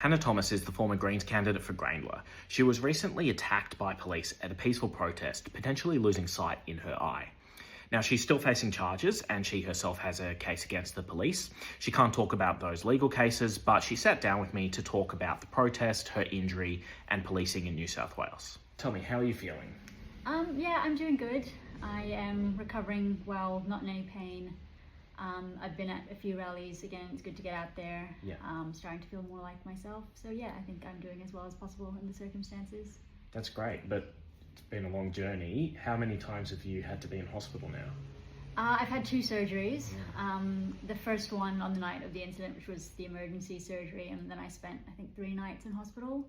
Hannah Thomas is the former Greens candidate for Grayndler. She was recently attacked by police at a peaceful protest, potentially losing sight in her eye. Now, she's still facing charges and she herself has a case against the police. She can't talk about those legal cases, but she sat down with me to talk about the protest, her injury, and policing in New South Wales. Tell me, how are you feeling? Yeah, I'm doing good. I am recovering well, not in any pain. I've been at a few rallies again. It's good to get out there. Yeah. Starting to feel more like myself. So yeah, I think I'm doing as well as possible in the circumstances. That's great, but it's been a long journey. How many times have you had to be in hospital now? I've had 2 surgeries. The first one on the night of the incident, which was the emergency surgery, and then I spent, I think, 3 nights in hospital.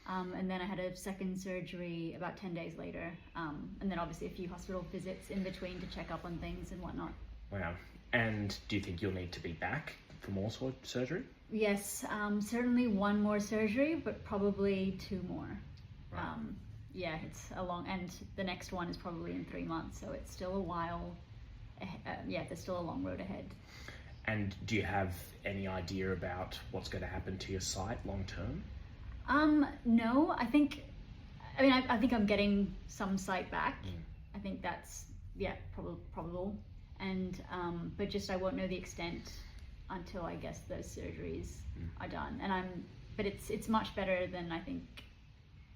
And then I had a second surgery about 10 days later. And then obviously a few hospital visits in between to check up on things and whatnot. Wow. And do you think you'll need to be back for more surgery? Yes, certainly 1 more surgery, but probably 2 more. Right. Yeah, it's a long, and the next one is probably in 3 months, so it's still a while. Yeah, there's still a long road ahead. And do you have any idea about what's going to happen to your sight long term? No, I think I'm getting some sight back. I think that's, yeah, probable. And, but just I won't know the extent until I guess those surgeries are done. But it's much better than I think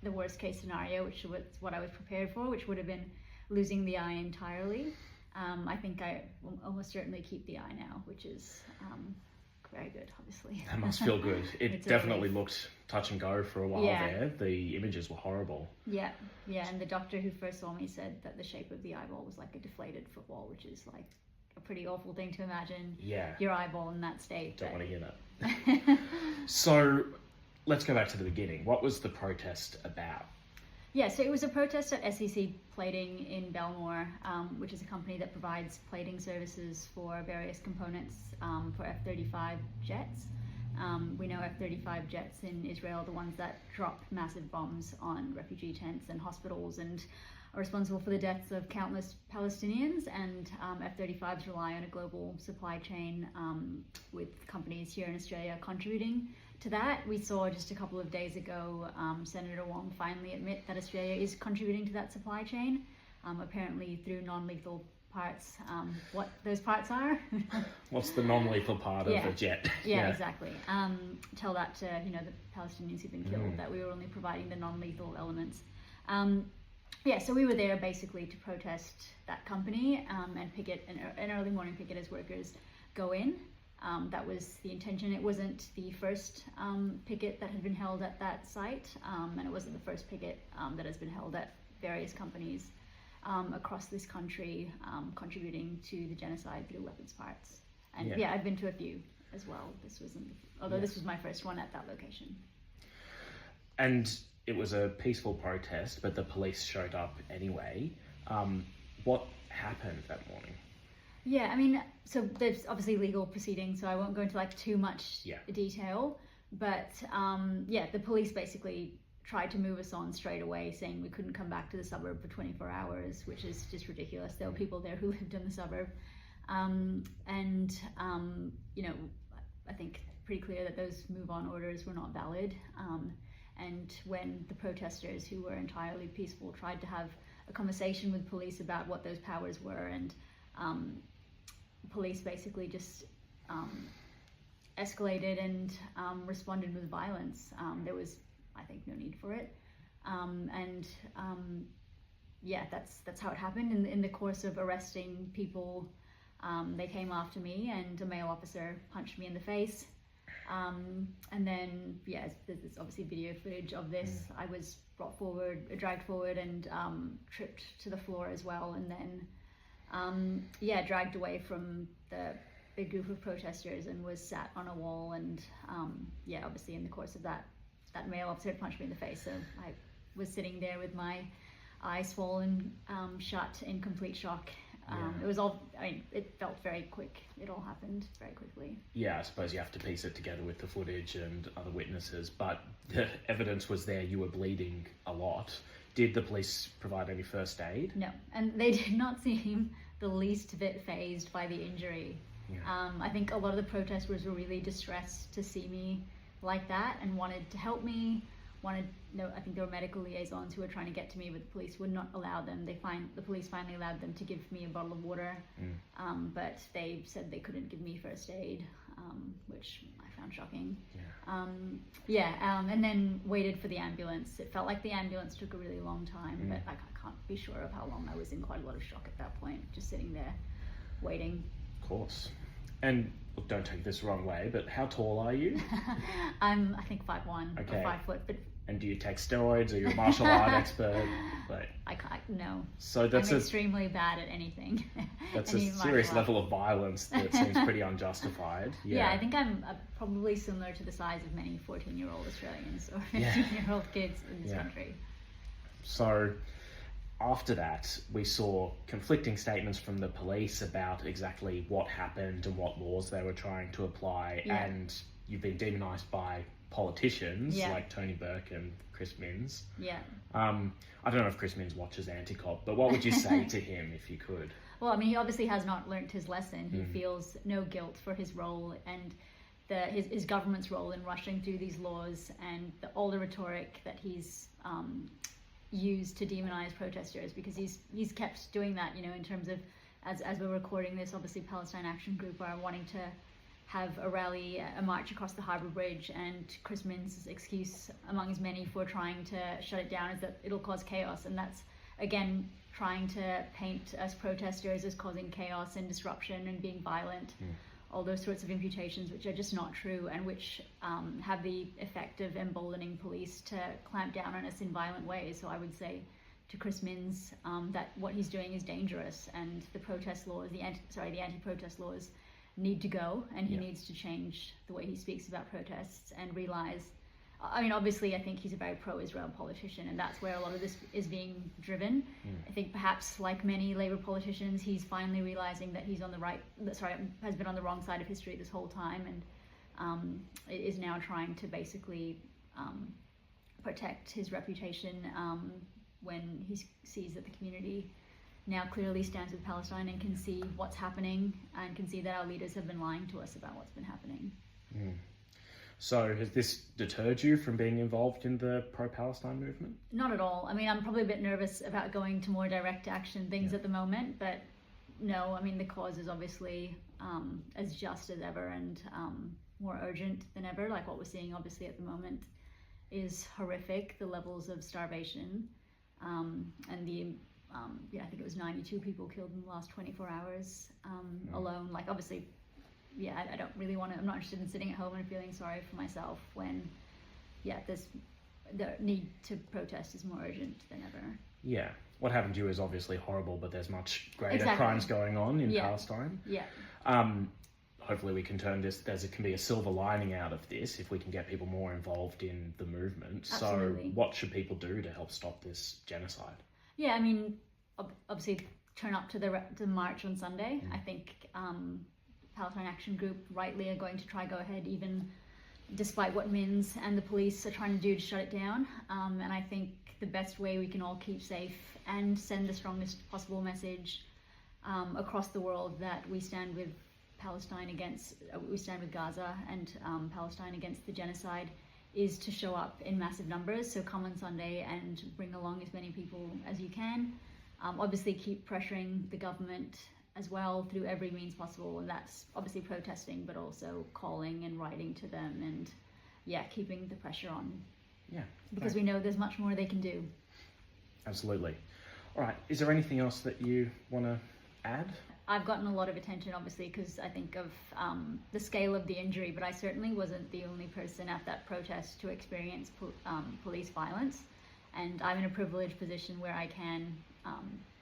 the worst case scenario, which was what I was prepared for, which would have been losing the eye entirely. I think I will almost certainly keep the eye now, which is very good, obviously. That must feel good. It definitely looked touch and go for a while there. The images were horrible. Yeah, and the doctor who first saw me said that the shape of the eyeball was like a deflated football, which is like a pretty awful thing to imagine. Yeah. Your eyeball in that state. Don't want to hear that. So let's go back to the beginning. What was the protest about? Yeah, so it was a protest at SEC Plating in Belmore, which is a company that provides plating services for various components for F-35 jets. We know F-35 jets in Israel, the ones that drop massive bombs on refugee tents and hospitals and are responsible for the deaths of countless Palestinians, and F-35s rely on a global supply chain with companies here in Australia contributing to that. We saw just a couple of days ago Senator Wong finally admit that Australia is contributing to that supply chain, apparently through non-lethal parts. What those parts are? What's the non-lethal part of a jet? Yeah, exactly. Tell that to the Palestinians who've been killed, that we were only providing the non-lethal elements. Yeah, so we were there basically to protest that company and picket, an early morning picket as workers go in. That was the intention. It wasn't the first picket that had been held at that site, and it wasn't the first picket that has been held at various companies across this country, contributing to the genocide through weapons parts. And yeah, I've been to a few as well. This wasn't, although this was my first one at that location. And it was a peaceful protest, but the police showed up anyway. What happened that morning? Yeah, I mean, so there's obviously legal proceedings, so I won't go into like too much detail. But yeah, the police basically tried to move us on straight away, saying we couldn't come back to the suburb for 24 hours, which is just ridiculous. There were people there who lived in the suburb. I think pretty clear that those move-on orders were not valid. And when the protesters, who were entirely peaceful, tried to have a conversation with police about what those powers were, and police basically just escalated and responded with violence. There was, I think, no need for it. Yeah, that's how it happened. In the course of arresting people, they came after me, and a male officer punched me in the face. And then, yeah, there's obviously video footage of this. I was dragged forward and tripped to the floor as well, and then dragged away from the big group of protesters and was sat on a wall. And obviously in the course of that male officer punched me in the face, so I was sitting there with my eye swollen shut in complete shock. It was all, it felt very quick. It all happened very quickly. Yeah, I suppose you have to piece it together with the footage and other witnesses, but the evidence was there. You were bleeding a lot. Did the police provide any first aid? No, and they did not seem the least bit fazed by the injury. I think a lot of the protesters were really distressed to see me like that and wanted to help me. I think there were medical liaisons who were trying to get to me, but the police would not allow them. The police finally allowed them to give me a bottle of water, but they said they couldn't give me first aid, which I found shocking. And then waited for the ambulance. It felt like the ambulance took a really long time, but I can't be sure of how long. I was in quite a lot of shock at that point, just sitting there waiting. Of course. And look, don't take this the wrong way, but how tall are you? I'm, I think, 5'1", Okay. or 5 foot, but And do you take steroids? Are you a martial art expert? Like, I can't, no. so that's I'm extremely bad at anything. That's Any a serious martial level of violence that seems pretty unjustified. Yeah, I think I'm probably similar to the size of many 14-year-old Australians or 15-year-old kids in this country. So after that, we saw conflicting statements from the police about exactly what happened and what laws they were trying to apply. And you've been demonised by politicians like Tony Burke and Chris Minns. I don't know if Chris Minns watches Anti-Cop, but what would you say to him if you could? Well, I mean, he obviously has not learnt his lesson. He feels no guilt for his role and his government's role in rushing through these laws and all the rhetoric that he's used to demonize protesters, because he's kept doing that, in terms of, as we're recording this, obviously Palestine Action Group are wanting to have a rally, a march across the Harbour Bridge, and Chris Minns' excuse among his many for trying to shut it down is that it'll cause chaos, and that's again trying to paint us protesters as causing chaos and disruption and being violent. All those sorts of imputations which are just not true and which have the effect of emboldening police to clamp down on us in violent ways. So I would say to Chris Minns that what he's doing is dangerous, and the protest laws, the anti-protest laws need to go, and he needs to change the way he speaks about protests and realize, I mean, obviously I think he's a very pro-Israel politician, and that's where a lot of this is being driven. I think perhaps like many Labour politicians, he's finally realizing that he's has been on the wrong side of history this whole time, and is now trying to basically protect his reputation when he sees that the community now clearly stands with Palestine and can see what's happening and can see that our leaders have been lying to us about what's been happening. So has this deterred you from being involved in the pro-Palestine movement? Not at all. I mean, I'm probably a bit nervous about going to more direct action things at the moment, but no, I mean, the cause is obviously as just as ever and more urgent than ever. Like what we're seeing obviously at the moment is horrific, the levels of starvation and the I think it was 92 people killed in the last 24 hours alone. Like obviously, I don't really want to, I'm not interested in sitting at home and feeling sorry for myself when, the need to protest is more urgent than ever. Yeah. What happened to you is obviously horrible, but there's much greater crimes going on in Palestine. Hopefully we can turn this, there can be a silver lining out of this if we can get people more involved in the movement. Absolutely. So what should people do to help stop this genocide? Yeah, I mean, obviously turn up to the march on Sunday. I think Palestine Action Group rightly are going to go ahead even despite what Minns and the police are trying to do to shut it down. And I think the best way we can all keep safe and send the strongest possible message across the world that we stand with Palestine we stand with Gaza and Palestine against the genocide is to show up in massive numbers. So come on Sunday and bring along as many people as you can. Obviously keep pressuring the government as well through every means possible, and that's obviously protesting, but also calling and writing to them and keeping the pressure on. Because we know there's much more they can do. Absolutely. All right, is there anything else that you want to add? I've gotten a lot of attention, obviously, because I think of the scale of the injury, but I certainly wasn't the only person at that protest to experience police violence. And I'm in a privileged position where I can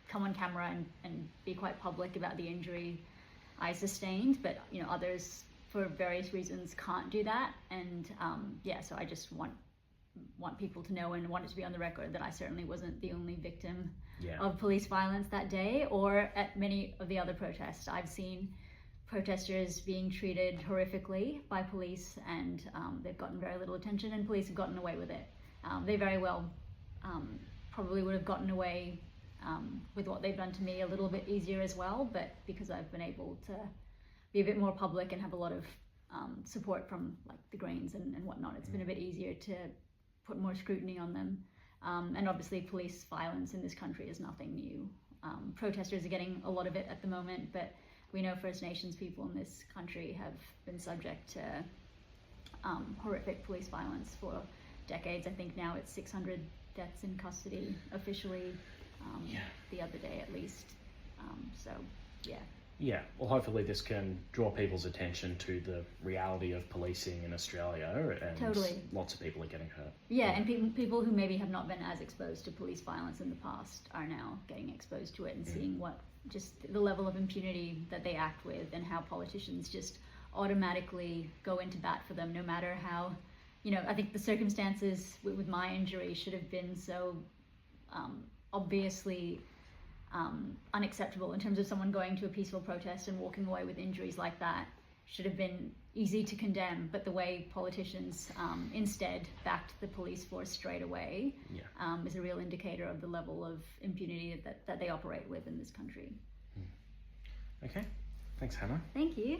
come on camera and be quite public about the injury I sustained, but others, for various reasons, can't do that. And so I just want people to know and want it to be on the record that I certainly wasn't the only victim of police violence that day or at many of the other protests. I've seen protesters being treated horrifically by police, and they've gotten very little attention, and police have gotten away with it. They very well probably would have gotten away with what they've done to me a little bit easier as well, but because I've been able to be a bit more public and have a lot of support from like the Greens and whatnot. It's been a bit easier to put more scrutiny on them. And obviously police violence in this country is nothing new. Protesters are getting a lot of it at the moment, but we know First Nations people in this country have been subject to horrific police violence for decades. I think now it's 600 deaths in custody officially, the other day at least. So, yeah. Yeah, well, hopefully this can draw people's attention to the reality of policing in Australia, and Totally. lots of people are getting hurt. Yeah, and people who maybe have not been as exposed to police violence in the past are now getting exposed to it and seeing what just the level of impunity that they act with, and how politicians just automatically go into bat for them, no matter how, I think the circumstances with my injury should have been so obviously unacceptable in terms of someone going to a peaceful protest and walking away with injuries like that. Should have been easy to condemn, but the way politicians instead backed the police force straight away is a real indicator of the level of impunity that they operate with in this country. Okay, thanks Hannah. Thank you.